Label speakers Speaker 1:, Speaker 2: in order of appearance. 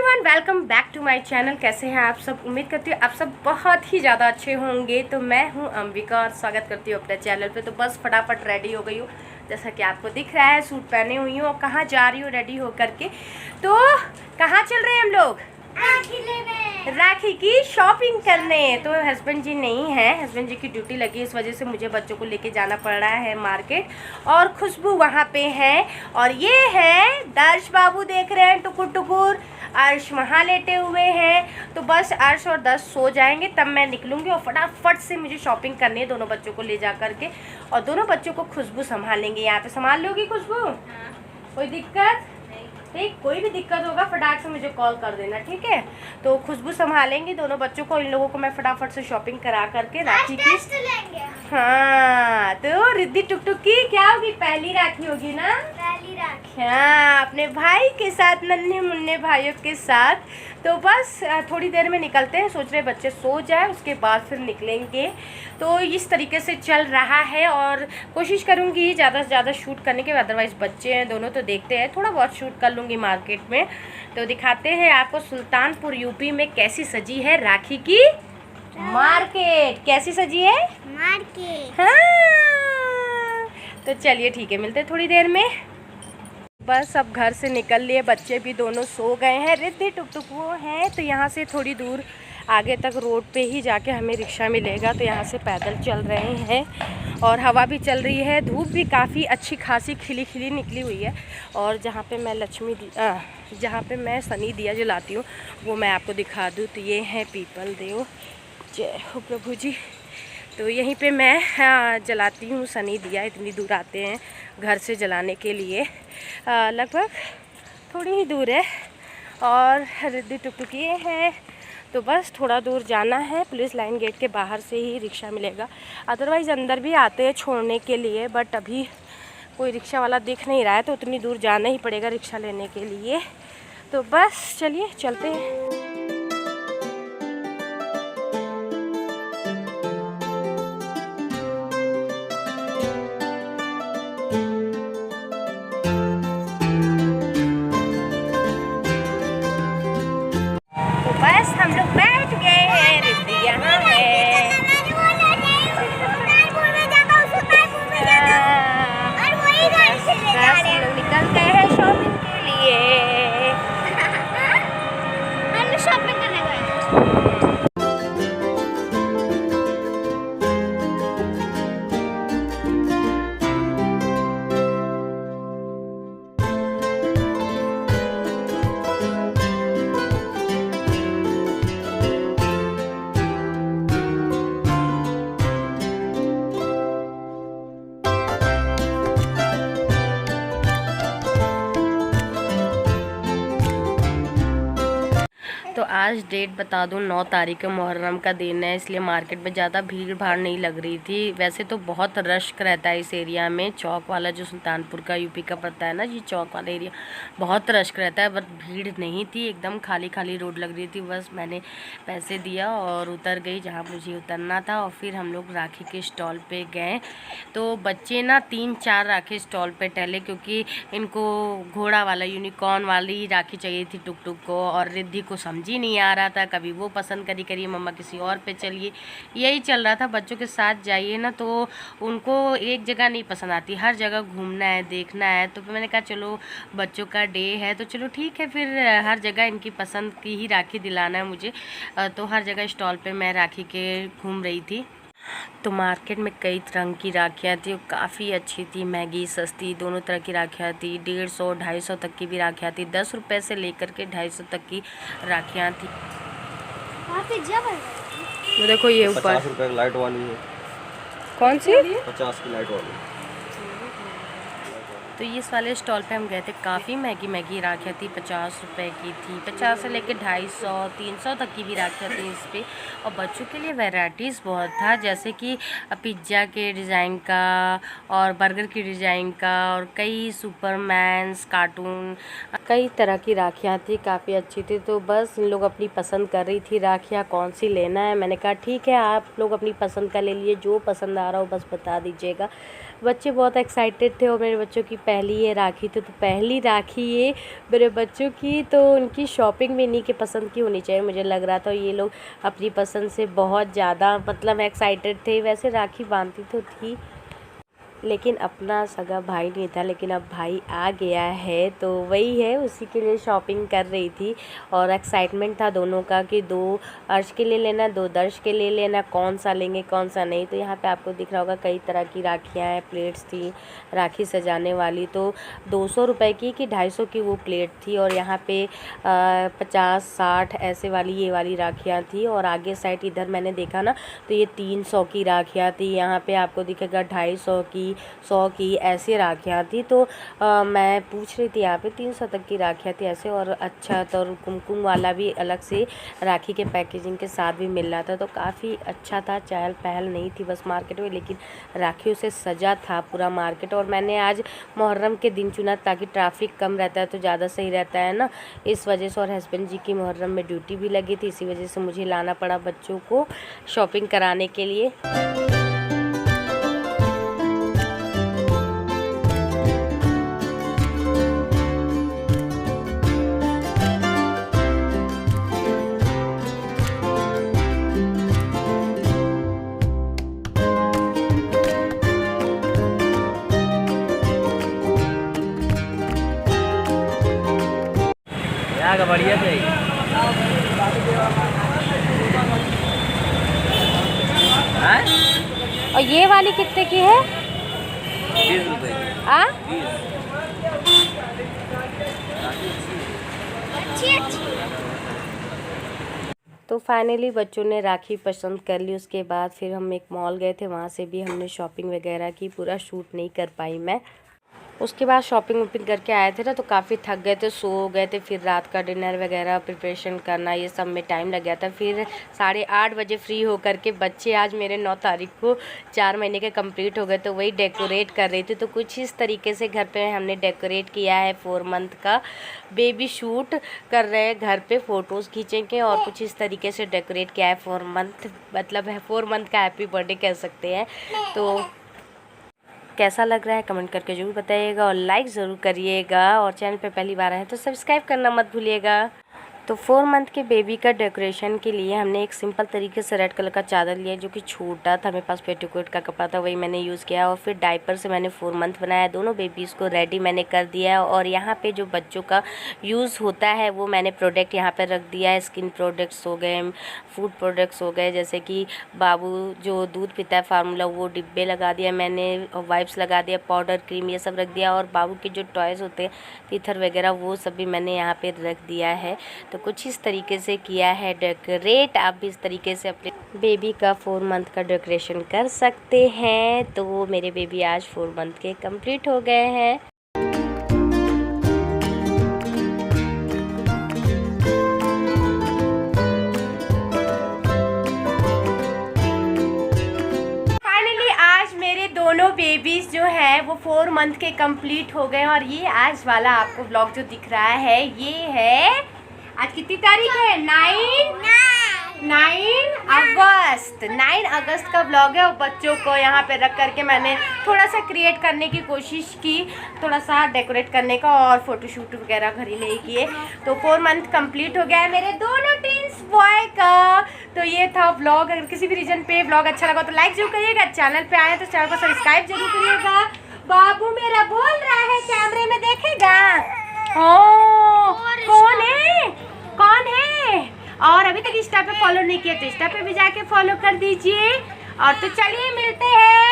Speaker 1: Everyone, welcome back to my channel. कैसे हैं आप सब? उम्मीद करती हूँ आप सब बहुत ही ज़्यादा अच्छे होंगे। तो मैं हूँ अंबिका और स्वागत करती हूँ अपने चैनल पे। तो बस फटाफट रेडी हो गई हूँ, जैसा कि आपको दिख रहा है। सूट पहने हुई हूँ और कहाँ जा रही हूँ रेडी हो करके। तो कहाँ चल रहे हैं हम लोग? राखी की शॉपिंग करने। तो हस्बैंड जी नहीं है, हस्बैंड जी की ड्यूटी लगी, इस वजह से मुझे बच्चों को लेके जाना पड़ रहा है मार्केट। और खुशबू वहाँ पे है और ये है दर्श बाबू, देख रहे हैं टुकुर टुकुर। अर्श वहाँ लेटे हुए हैं। तो बस अर्श और दर्श सो जाएंगे तब मैं निकलूँगी और फटाफट से मुझे शॉपिंग करनी है दोनों बच्चों को ले जा करके। और दोनों बच्चों को खुशबू संभालेंगे। यहाँ पे संभाल लोगी खुशबू? कोई दिक्कत ठीक? कोई भी दिक्कत होगा फटाक से मुझे कॉल कर देना, ठीक है? तो खुशबू संभालेंगी दोनों बच्चों को। इन लोगों को मैं फटाफट से शॉपिंग करा करके राखी की। हाँ, तो रिद्धि टुकटुक की क्या होगी? पहली राखी होगी ना? पहली राखी। हाँ, अपने भाई के साथ, नन्हे मुन्ने भाइयों के साथ। तो बस थोड़ी देर में निकलते हैं। सोच रहे बच्चे सो जाए, उसके बाद फिर निकलेंगे। तो इस तरीके से चल रहा है और कोशिश करूँगी ज़्यादा से ज़्यादा शूट करने के। अदरवाइज़ बच्चे हैं दोनों, तो देखते हैं, थोड़ा बहुत शूट कर लूँगी मार्केट में। तो दिखाते हैं आपको सुल्तानपुर यूपी में कैसी सजी है राखी की मार्केट। कैसी सजी है मार्केट? हाँ, तो चलिए ठीक है, मिलते हैं थोड़ी देर में। बस अब घर से निकल लिए, बच्चे भी दोनों सो गए हैं। रिद्धि टुकटुक वो हैं। तो यहाँ से थोड़ी दूर आगे तक रोड पे ही जाके हमें रिक्शा मिलेगा। तो यहाँ से पैदल चल रहे हैं और हवा भी चल रही है। धूप भी काफ़ी अच्छी खासी खिली खिली निकली हुई है। और जहाँ पे मैं सनी दिया जलाती हूँ वो मैं आपको दिखा दूँ। तो ये है पीपल देव, जय हो प्रभु जी। तो यहीं पे मैं जलाती हूँ सनी दिया। इतनी दूर आते हैं घर से जलाने के लिए, लगभग थोड़ी ही दूर है। और रिद्धि टुकटुक ये है। तो बस थोड़ा दूर जाना है, पुलिस लाइन गेट के बाहर से ही रिक्शा मिलेगा। अदरवाइज़ अंदर भी आते हैं छोड़ने के लिए, बट अभी कोई रिक्शा वाला दिख नहीं रहा है, तो उतनी दूर जाना ही पड़ेगा रिक्शा लेने के लिए। तो बस चलिए चलते हैं। बस हम लोग बैठ गए हैं, रिद्धि यहाँ है। हम लोग निकल गए हैं शॉपिंग के लिए। हम शॉपिंग करने गए। तो आज डेट बता दूं, 9 तारीख को मुहर्रम का दिन है, इसलिए मार्केट में ज़्यादा भीड़ भाड़ नहीं लग रही थी। वैसे तो बहुत रश रहता है इस एरिया में। चौक वाला जो सुल्तानपुर का यूपी का पड़ता है ना, ये चौक वाला एरिया बहुत रश रहता है, बट भीड़ नहीं थी। एकदम खाली खाली रोड लग रही थी। बस मैंने पैसे दिया और उतर गई जहाँ मुझे उतरना था। और फिर हम लोग राखी के स्टॉल पे गए। तो बच्चे ना 3-4 राखी स्टॉल पे टहले, क्योंकि इनको घोड़ा वाला यूनिकॉर्न वाली राखी चाहिए थी टुक टुक को। और रिद्धि को समझ ही नहीं आ रहा था, कभी वो पसंद करी मम्मा किसी और पे चलिए, यही चल रहा था। बच्चों के साथ जाइए ना तो उनको एक जगह नहीं पसंद आती, हर जगह घूमना है, देखना है। तो मैंने कहा चलो बच्चों का डे है तो चलो ठीक है, फिर हर जगह इनकी पसंद की ही राखी दिलाना है मुझे। तो हर जगह स्टॉल पे मैं राखी के घूम रही थी। तो मार्केट में कई तरह की राखियाँ थी, काफ़ी अच्छी थी, महंगी सस्ती दोनों तरह की राखियाँ थी। 150-250 तक की भी राखियाँ थी, 10 रुपये से लेकर के 250 तक की राखियाँ थी। वो देखो ये ऊपर
Speaker 2: 50 रुपये लाइट वाली है।
Speaker 1: कौन सी?
Speaker 2: 50 की लाइट वाली।
Speaker 1: तो इस वाले स्टॉल पे हम गए थे, काफ़ी महंगी महंगी राखियाँ थी, 50 रुपये की थी, 50 से लेकर 250, 300 तक की भी राखियाँ थी इस पर। और बच्चों के लिए वैराइटीज़ बहुत था, जैसे कि पिज्ज़ा के डिज़ाइन का और बर्गर की डिज़ाइन का, और कई सुपरमैन्स कार्टून कई तरह की राखियाँ थी, काफ़ी अच्छी थी। तो बस इन लोग अपनी पसंद कर रही थी राखियाँ कौन सी लेना है। मैंने कहा ठीक है, आप लोग अपनी पसंद का ले लिए, जो पसंद आ रहा हो बस बता दीजिएगा। बच्चे बहुत एक्साइटेड थे और मेरे बच्चों की पहली ये राखी थी, तो पहली राखी ये मेरे बच्चों की, तो उनकी शॉपिंग भी इन्हीं के पसंद की होनी चाहिए। मुझे लग रहा था ये लोग अपनी पसंद से बहुत ज़्यादा मतलब एक्साइटेड थे। वैसे राखी बांधती तो थी, लेकिन अपना सगा भाई नहीं था, लेकिन अब भाई आ गया है तो वही है, उसी के लिए शॉपिंग कर रही थी। और एक्साइटमेंट था दोनों का कि 2 अर्श के लिए लेना, 2 दर्श के लिए लेना, कौन सा लेंगे कौन सा नहीं। तो यहाँ पे आपको दिख रहा होगा कई तरह की राखियाँ हैं, प्लेट्स थी राखी सजाने वाली। तो 200 रुपये की कि 250 की वो प्लेट थी। और यहाँ पे 50-60 ऐसे वाली ये वाली राखियाँ थी। और आगे साइड इधर मैंने देखा ना तो ये 300 की राखियाँ थी। यहाँ पे आपको दिखेगा 250 की, 100 की, ऐसे राखियाँ थी। तो मैं पूछ रही थी यहाँ पे 300 तक की राखियाँ थी ऐसे। और अच्छा तो कुमकुम वाला भी अलग से राखी के पैकेजिंग के साथ भी मिल रहा था, तो काफ़ी अच्छा था। चहल पहल नहीं थी बस मार्केट में, लेकिन राखियों से सजा था पूरा मार्केट। और मैंने आज मुहर्रम के दिन चुना ताकि ट्रैफिक कम रहता है तो ज़्यादा सही रहता है ना, इस वजह से। और हस्बैंड जी की मुहर्रम में ड्यूटी भी लगी थी, इसी वजह से मुझे लाना पड़ा बच्चों को शॉपिंग कराने के लिए।
Speaker 2: का बढ़िया थे।
Speaker 1: और ये वाली कितने की है?
Speaker 2: 20 रुपये।
Speaker 1: तो फाइनली बच्चों ने राखी पसंद कर ली। उसके बाद फिर हम एक मॉल गए थे, वहाँ से भी हमने शॉपिंग वगैरह की। पूरा शूट नहीं कर पाई मैं। उसके बाद शॉपिंग वॉपिंग करके आए थे ना तो काफ़ी थक गए थे, सो गए थे। फिर रात का डिनर वगैरह प्रिपरेशन करना ये सब में टाइम लग गया था। फिर 8:30 बजे फ्री हो करके बच्चे आज मेरे 9 तारीख को 4 महीने के कंप्लीट हो गए, तो वही डेकोरेट कर रही थी। तो कुछ इस तरीके से घर पे हमने डेकोरेट किया है। 4 मंथ का बेबी शूट कर रहे हैं घर पे, फ़ोटोज़ खींचेंगे। और कुछ इस तरीके से डेकोरेट किया है। 4 मंथ मतलब है 4 मंथ का हैप्पी बर्थडे कह सकते हैं। तो कैसा लग रहा है कमेंट करके ज़रूर बताइएगा और लाइक ज़रूर करिएगा। और चैनल पे पहली बार आए तो सब्सक्राइब करना मत भूलिएगा। तो 4 मंथ के बेबी का डेकोरेशन के लिए हमने एक सिंपल तरीके से रेड कलर का चादर लिया जो कि छोटा था, मेरे पास पेटीकोट का कपड़ा था, वही मैंने यूज़ किया। और फिर डायपर से मैंने 4 मंथ बनाया। दोनों बेबीज़ को रेडी मैंने कर दिया। और यहाँ पे जो बच्चों का यूज़ होता है वो मैंने प्रोडक्ट यहाँ पर रख दिया है। स्किन प्रोडक्ट्स हो गए, फूड प्रोडक्ट्स हो गए, जैसे कि बाबू जो दूध पीता है फार्मूला वो डिब्बे लगा दिया मैंने, वाइप्स लगा दिया, पाउडर क्रीम ये सब रख दिया। और बाबू के जो टॉयज़ होते हैं टीथर वगैरह वो सब भी मैंने यहाँ पे रख दिया है। तो कुछ इस तरीके से किया है डेकोरेट। आप भी इस तरीके से अपने बेबी का 4 मंथ का डेकोरेशन कर सकते हैं। तो मेरे बेबी आज 4 मंथ के कंप्लीट हो गए हैं। दोनों बेबीज़ जो है वो 4 मंथ के कंप्लीट हो गए। और ये आज वाला आपको ब्लॉग जो दिख रहा है ये है, आज कितनी तारीख है? 9 अगस्त का ब्लॉग है। और बच्चों को यहाँ पे रख करके मैंने थोड़ा सा क्रिएट करने की कोशिश की, थोड़ा सा डेकोरेट करने का, और फोटोशूट वगैरह घर ही नहीं किए। तो 4 मंथ कंप्लीट हो गया है मेरे दोनों टीन्स बॉय का। तो ये था ब्लॉग। अगर किसी भी रीजन पे ब्लॉग अच्छा लगा तो लाइक जरूर करिएगा, चैनल पे आए तो चैनल को सब्सक्राइब जरूर करिएगा। बाबू मेरा बोल रहा है, कैमरे में देखेगा। कौन है? और अभी तक इंस्टा पे फॉलो नहीं किया तो इंस्टा पे भी जाके फॉलो कर दीजिए। और तो चलिए मिलते हैं